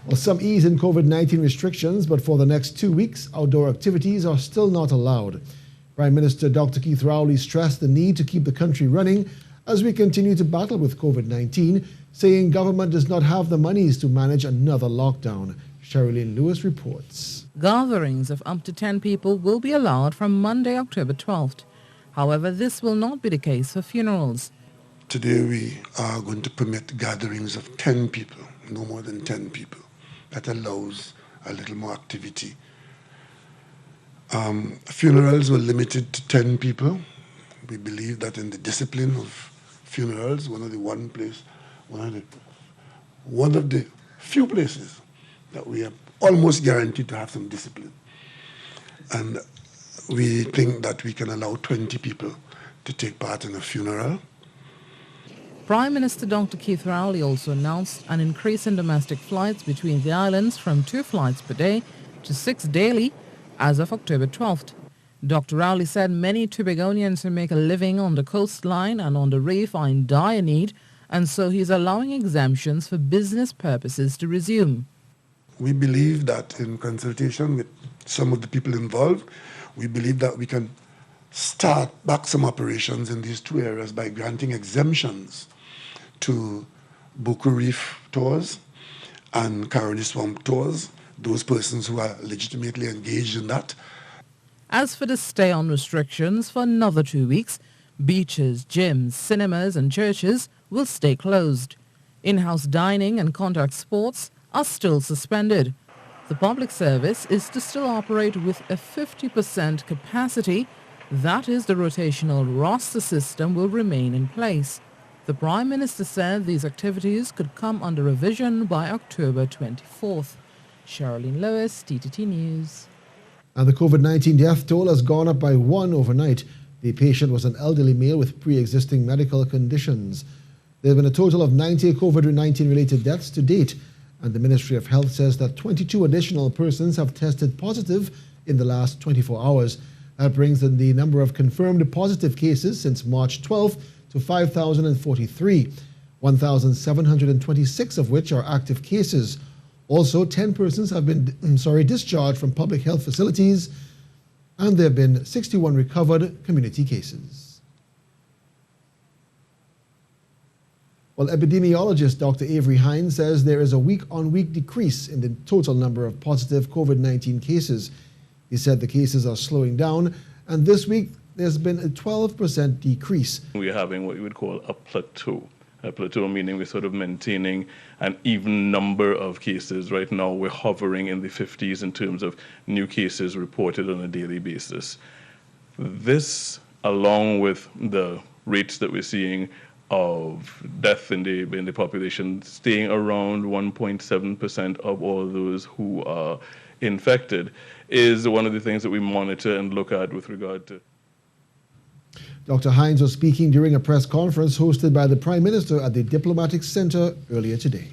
Well, some ease in COVID-19 restrictions, but for the next 2 weeks, outdoor activities are still not allowed. Prime Minister Dr. Keith Rowley stressed the need to keep the country running as we continue to battle with COVID-19, saying government does not have the monies to manage another lockdown. Cherrylene Lewis reports. Gatherings of up to 10 people will be allowed from Monday, October 12th. However, this will not be the case for funerals. Today we are going to permit gatherings of 10 people, no more than 10 people. That allows a little more activity. Funerals were limited to 10 people. We believe that in the discipline of funerals, one of the few places that we are almost guaranteed to have some discipline. And we think that we can allow 20 people to take part in a funeral. Prime Minister Dr. Keith Rowley also announced an increase in domestic flights between the islands from 2 flights per day to 6 daily as of October 12th. Dr. Rowley said many Tobagonians who make a living on the coastline and on the reef are in dire need, and so he's allowing exemptions for business purposes to resume. We believe that in consultation with some of the people involved, we believe that we can start back some operations in these 2 areas by granting exemptions to Boku Reef tours and Caroni Swamp tours, those persons who are legitimately engaged in that. As for the stay-on restrictions for another 2 weeks, beaches, gyms, cinemas and churches will stay closed. In-house dining and contact sports are still suspended. The public service is to still operate with a 50% capacity. That is, the rotational roster system will remain in place. The Prime Minister said these activities could come under revision by October 24th. Cherrylene Lewis, TTT News. And the COVID-19 death toll has gone up by 1 overnight. The patient was an elderly male with pre-existing medical conditions. There have been a total of 90 COVID-19 related deaths to date, and the Ministry of Health says that 22 additional persons have tested positive in the last 24 hours. That brings the number of confirmed positive cases since March 12th to 5,043, 1,726 of which are active cases. Also, 10 persons have been discharged from public health facilities, and there have been 61 recovered community cases. Well, epidemiologist Dr. AVERY HINDS says there is a week-on-week decrease in the total number of positive COVID-19 cases. He said the cases are slowing down, and this week there's been a 12% decrease. We're having what you would call a plateau. A plateau meaning we're sort of maintaining an even number of cases. Right now we're hovering in the 50s in terms of new cases reported on a daily basis. This, along with the rates that we're seeing of death in the population, staying around 1.7% of all those who are infected, is one of the things that we monitor and look at with regard to. Dr. HINDS was speaking during a press conference hosted by the Prime Minister at the Diplomatic Center earlier today.